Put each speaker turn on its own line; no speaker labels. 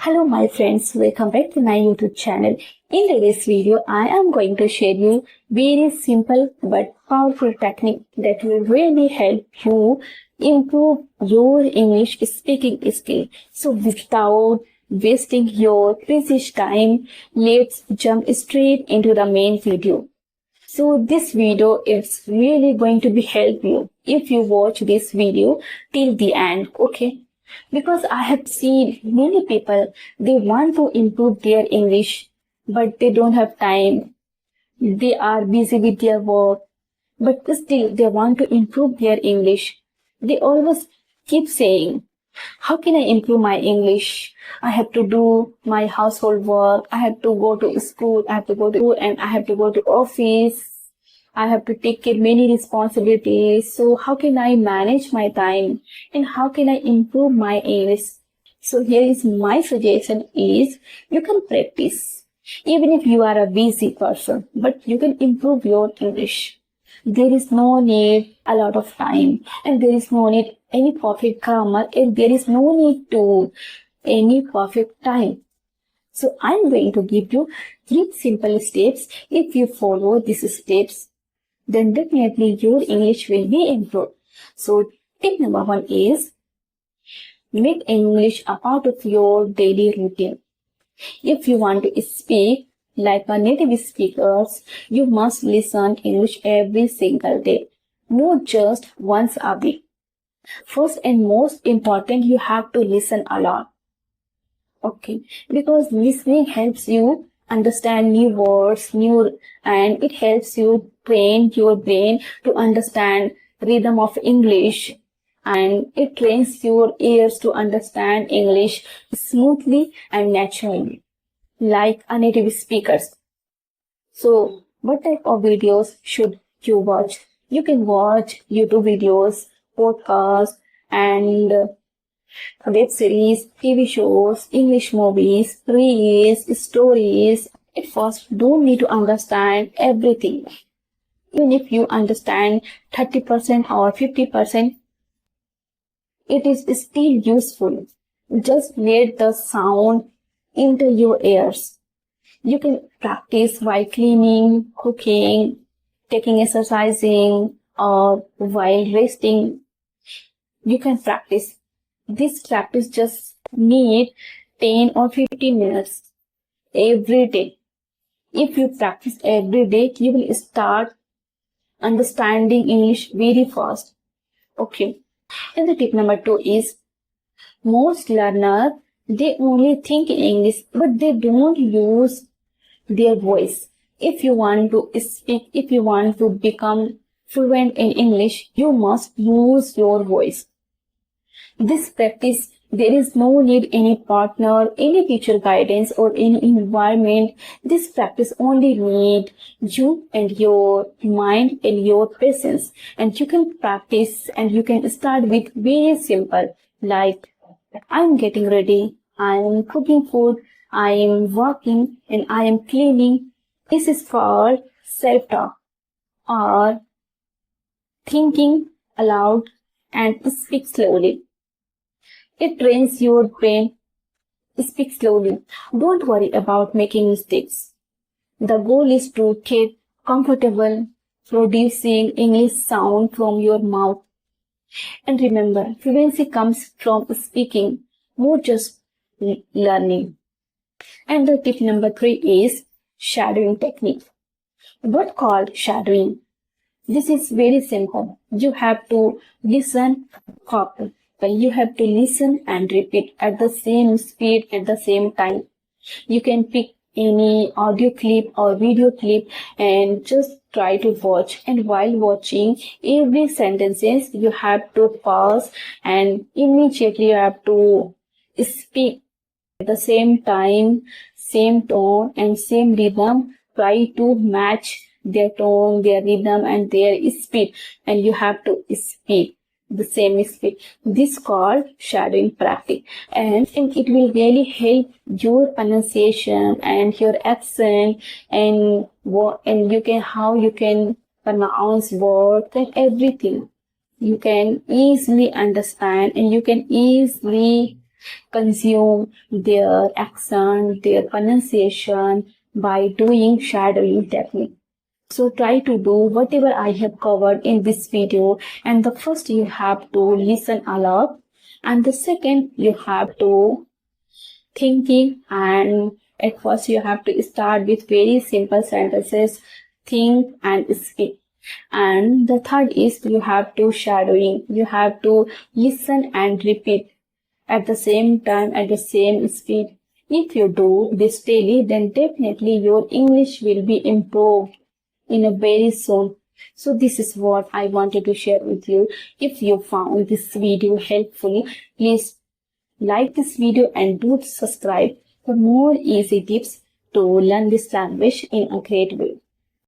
Hello my friends, welcome back to my YouTube channel. In today's video, I am going to share you very simple but powerful technique that will really help you improve your English speaking skill. So without wasting your precious time, let's jump straight into the main video. So this video is really going to be help you if you watch this video till the end, okay? Because I have seen many people, they want to improve their English, but they don't have time. They are busy with their work, but still they want to improve their English. They always keep saying, how can I improve my English? I have to do my household work. I have to go to school. I have to go to school and I have to go to office. I have to take care many responsibilities. So how can I manage my time and how can I improve my English? So here is my suggestion is you can practice. Even if you are a busy person, but you can improve your English. There is no need a lot of time and there is no need any perfect grammar and there is no need to any perfect time. So I'm going to give you 3 simple steps. If you follow these steps, then definitely your English will be improved. So tip number 1 is make English a part of your daily routine. If you want to speak like a native speaker, you must listen English every single day, not just once a week. First and most important, you have to listen a lot. Okay, because listening helps you understand new words, and it helps you train your brain to understand rhythm of English, and it trains your ears to understand English smoothly and naturally, like a native speakers. So, what type of videos should you watch? You can watch YouTube videos, podcasts, and web series, TV shows, English movies, reels, stories. At first, don't need to understand everything. Even if you understand 30% or 50%, it is still useful. Just let the sound into your ears. You can practice while cleaning, cooking, taking exercising, or while resting. You can practice. This practice just need 10 or 15 minutes every day. If you practice every day, you will start understanding English very fast. Okay. And the tip number 2 is most learners, they only think in English, but they don't use their voice. If you want to speak, if you want to become fluent in English, you must use your voice. This practice, there is no need any partner, any teacher guidance or any environment. This practice only need you and your mind and your presence. And you can practice and you can start with very simple, like I'm getting ready, I'm cooking food, I am working and I am cleaning. This is called self-talk or thinking aloud and speak slowly. It trains your brain. Speak slowly. Don't worry about making mistakes. The goal is to get comfortable producing English sound from your mouth. And remember, fluency comes from speaking, not just learning. And the tip number 3 is shadowing technique. What called shadowing? This is very simple. You have to listen, copy. You have to listen and repeat at the same speed at the same time. You can pick any audio clip or video clip and just try to watch. And while watching every sentences, you have to pause and immediately you have to speak at the same time, same tone and same rhythm. Try to match their tone, their rhythm and their speed, and you have to speak the same speed. This called shadowing practice, and it will really help your pronunciation and your accent and you can how you can pronounce words and everything. You can easily understand and you can easily consume their accent, their pronunciation by doing shadowing technique. So try to do whatever I have covered in this video. And the first you have to listen a lot. And the second you have to thinking, and at first you have to start with very simple sentences, think and speak. And the third is you have to shadowing. You have to listen and repeat at the same time at the same speed. If you do this daily, then definitely your English will be improved in a very soon. So this is what I wanted to share with you. If you found this video helpful, please like this video and do subscribe for more easy tips to learn this language in a great way.